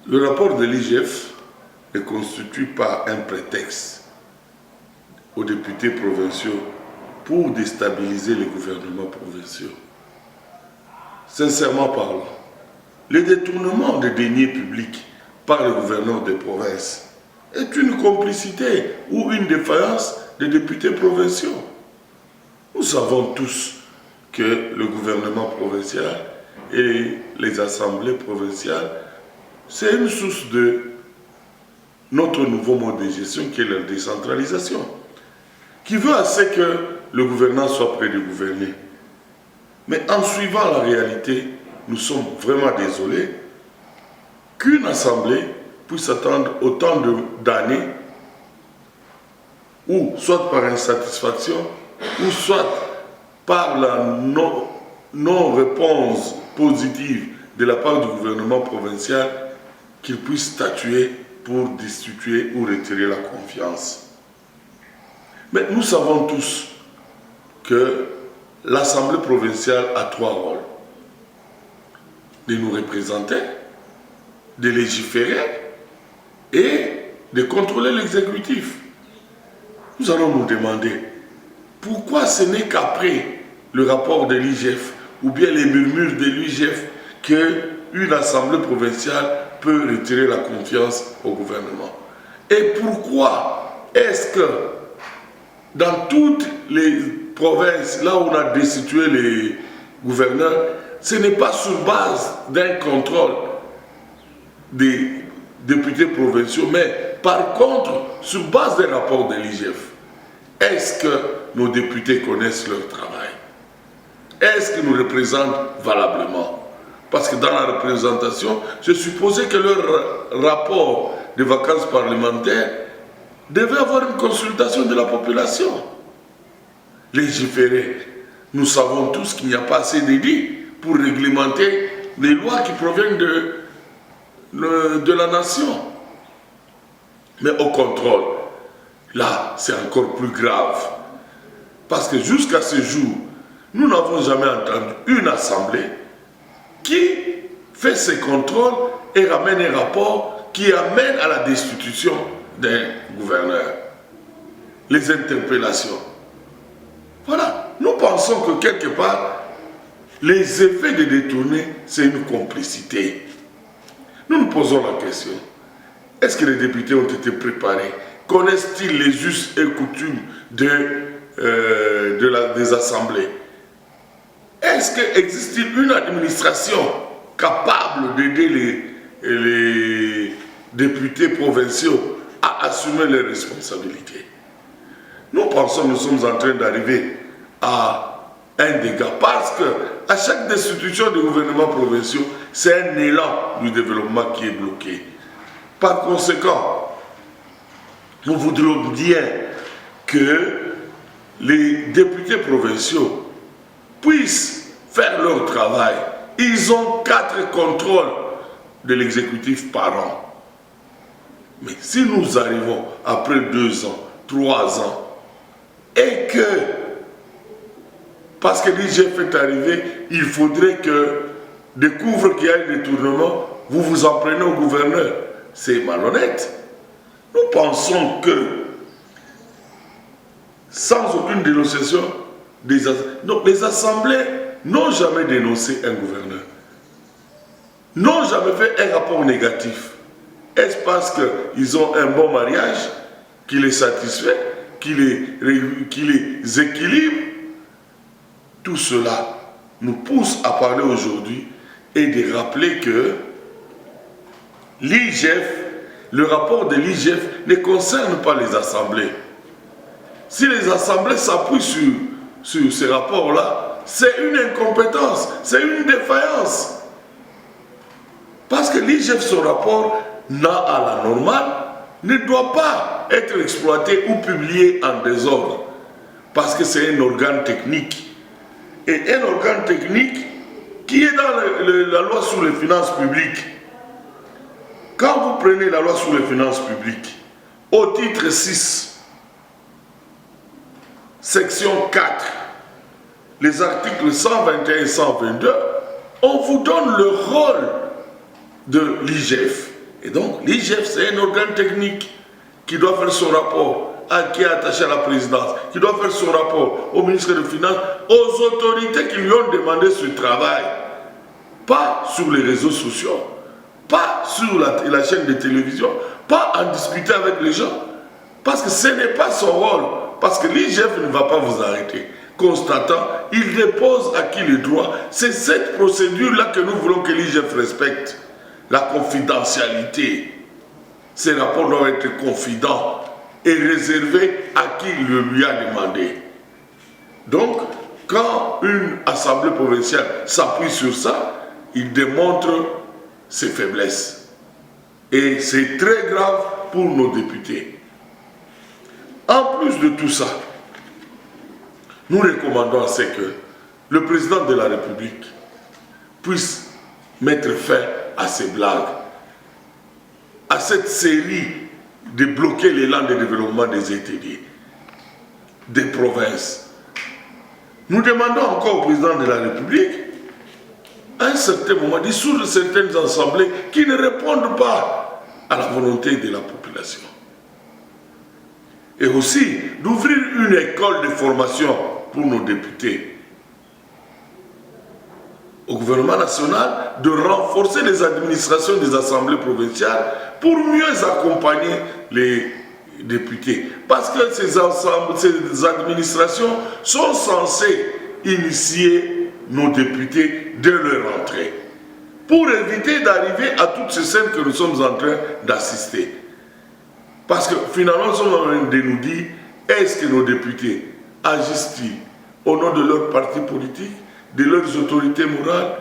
Le rapport de l'IGF ne constitue pas un prétexte aux députés provinciaux pour déstabiliser les gouvernements provinciaux. Sincèrement parlant, le détournement des deniers publics par le gouverneur des provinces est une complicité ou une défaillance des députés provinciaux. Nous savons tous que le gouvernement provincial et les assemblées provinciales, c'est une source de notre nouveau mode de gestion qui est la décentralisation, qui veut assez que le gouvernant soit prêt de gouverner. Mais en suivant la réalité, nous sommes vraiment désolés qu'une assemblée puisse attendre autant d'années, ou soit par insatisfaction, ou soit par la non-réponse positive de la part du gouvernement provincial, qu'il puisse statuer pour destituer ou retirer la confiance. Mais nous savons tous que l'Assemblée provinciale a trois rôles: de nous représenter, de légiférer et de contrôler l'exécutif. Nous allons nous demander pourquoi ce n'est qu'après le rapport de l'IGF ou bien les murmures de l'IGF qu'une assemblée provinciale peut retirer la confiance au gouvernement. Et pourquoi est-ce que dans toutes les provinces, là où on a destitué les gouverneurs, ce n'est pas sur base d'un contrôle des députés provinciaux, mais par contre sur base des rapports de l'IGF? Est-ce que nos députés connaissent leur travail? Est-ce qu'ils nous représentent valablement? Parce que dans la représentation, je supposais que leur rapport de vacances parlementaires devait avoir une consultation de la population. Légiférer, nous savons tous qu'il n'y a pas assez d'édits pour réglementer les lois qui proviennent de la nation. Mais au contrôle, là, c'est encore plus grave. Parce que jusqu'à ce jour, nous n'avons jamais entendu une assemblée qui fait ses contrôles et ramène un rapport qui amène à la destitution d'un gouverneur. Les interpellations. Voilà. Nous pensons que quelque part, les effets de détourner, c'est une complicité. Nous nous posons la question. Est-ce que les députés ont été préparés? Connaissent-ils les us et coutumes des assemblées? Est-ce qu'existe-t-il une administration capable d'aider les députés provinciaux à assumer leurs responsabilités? Nous pensons que nous sommes en train d'arriver à un dégât parce qu'à chaque destitution des gouvernements provinciaux, c'est un élan du développement qui est bloqué. Par conséquent, nous voudrions bien que les députés provinciaux puissent faire leur travail. Ils ont 4 contrôles de l'exécutif par an. Mais si nous arrivons après 2 ans, 3 ans, et que, parce que l'IGF est arrivé, il faudrait que découvre qu'il y a un détournement, vous vous en prenez au gouverneur. C'est malhonnête. Nous pensons que, sans aucune dénonciation, les assemblées n'ont jamais dénoncé un gouverneur, n'ont jamais fait un rapport négatif. Est-ce parce qu'ils ont un bon mariage qui les satisfait, qui les équilibre? Tout cela nous pousse à parler aujourd'hui et de rappeler que l'IGF, le rapport de l'IGF ne concerne pas les assemblées. Si les assemblées s'appuient sur ces rapports-là, c'est une incompétence, c'est une défaillance. Parce que l'IGF, son rapport, n'a à la normale, ne doit pas être exploité ou publié en désordre. Parce que c'est un organe technique. Et un organe technique qui est dans la loi sur les finances publiques. Quand vous prenez la loi sur les finances publiques, au titre 6, section 4, les articles 121 et 122, on vous donne le rôle de l'IGF Et donc, l'IGF, c'est un organe technique qui doit faire son rapport, qui est attaché à la présidence, qui doit faire son rapport au ministre des Finances, aux autorités qui lui ont demandé ce travail. Pas sur les réseaux sociaux, pas sur la chaîne de télévision, pas en discuter avec les gens. Parce que ce n'est pas son rôle. Parce que l'IGF ne va pas vous arrêter. Constatant, il dépose à qui le droit. C'est cette procédure-là que nous voulons que l'IGF respecte. La confidentialité. Ces rapports doivent être confidents et réservés à qui le lui a demandé. Donc, quand une assemblée provinciale s'appuie sur ça, il démontre ses faiblesses. Et c'est très grave pour nos députés. En plus de tout ça, nous recommandons à ce que le président de la République puisse mettre fin à ces blagues, à cette série de bloquer l'élan de développement des ETD, des provinces. Nous demandons encore au président de la République, à un certain moment, de dissoudre certaines assemblées qui ne répondent pas à la volonté de la population. Et aussi d'ouvrir une école de formation pour nos députés. Au gouvernement national, de renforcer les administrations des assemblées provinciales pour mieux accompagner les députés. Parce que ces administrations sont censées initier nos députés dès leur entrée. Pour éviter d'arriver à toutes ces scènes que nous sommes en train d'assister. Parce que finalement, nous sommes en train de nous dire, est-ce que nos députés agissent-ils au nom de leur parti politique, de leurs autorités morales,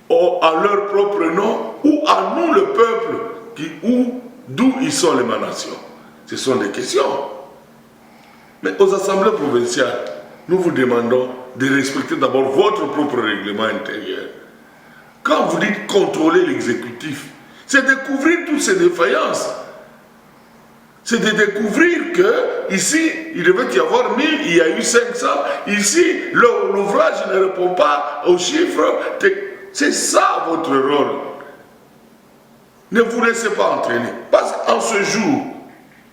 à leur propre nom, ou à nous, le peuple, d'où ils sont l'émanation? Ce sont des questions. Mais aux assemblées provinciales, nous vous demandons de respecter d'abord votre propre règlement intérieur. Quand vous dites contrôler l'exécutif, c'est découvrir toutes ces défaillances. C'est de découvrir que ici, il devait y avoir 1000, il y a eu 500. Ici, l'ouvrage ne répond pas aux chiffres. C'est ça votre rôle. Ne vous laissez pas entraîner. Parce qu'en ce jour,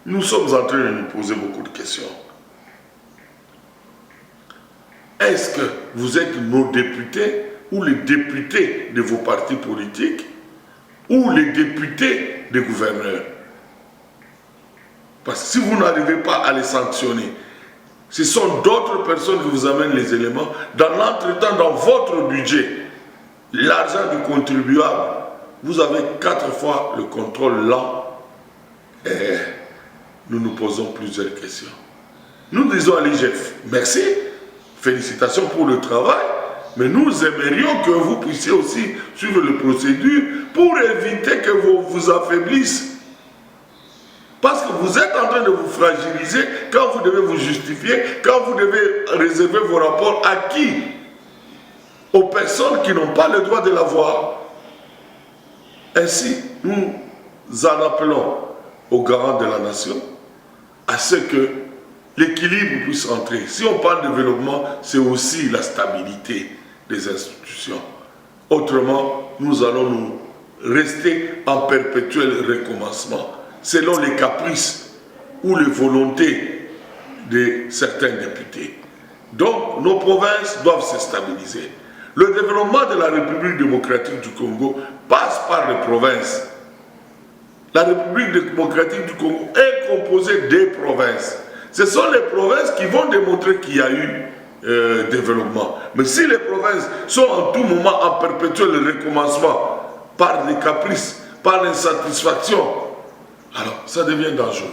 nous sommes en train de nous poser beaucoup de questions. Est-ce que vous êtes nos députés ou les députés de vos partis politiques ou les députés des gouverneurs? Parce que si vous n'arrivez pas à les sanctionner, ce sont d'autres personnes qui vous amènent les éléments. Dans l'entretemps, dans votre budget, l'argent du contribuable, vous avez 4 fois le contrôle lent. Et nous nous posons plusieurs questions. Nous disons à l'IGF, merci, félicitations pour le travail, mais nous aimerions que vous puissiez aussi suivre les procédures pour éviter que vous affaiblissent. Parce que vous êtes en train de vous fragiliser quand vous devez vous justifier, quand vous devez réserver vos rapports à qui? Aux personnes qui n'ont pas le droit de l'avoir. Ainsi, nous en appelons aux garants de la nation à ce que l'équilibre puisse entrer. Si on parle de développement, c'est aussi la stabilité des institutions. Autrement, nous allons nous rester en perpétuel recommencement, selon les caprices ou les volontés de certains députés. Donc, nos provinces doivent se stabiliser. Le développement de la République démocratique du Congo passe par les provinces. La République démocratique du Congo est composée des provinces. Ce sont les provinces qui vont démontrer qu'il y a eu développement. Mais si les provinces sont en tout moment en perpétuel recommencement par des caprices, par l'insatisfaction, alors ça devient dangereux.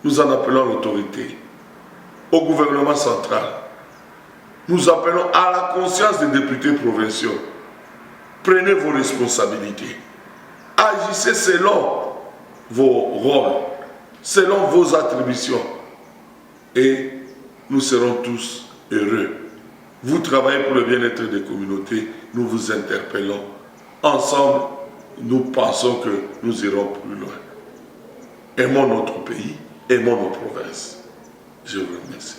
Nous en appelons l'autorité, au gouvernement central. Nous appelons à la conscience des députés provinciaux. Prenez vos responsabilités. Agissez selon vos rôles, selon vos attributions. Et nous serons tous heureux. Vous travaillez pour le bien-être des communautés, nous vous interpellons. Ensemble, nous pensons que nous irons plus loin. Aimons notre pays, aimons nos provinces. Je vous remercie.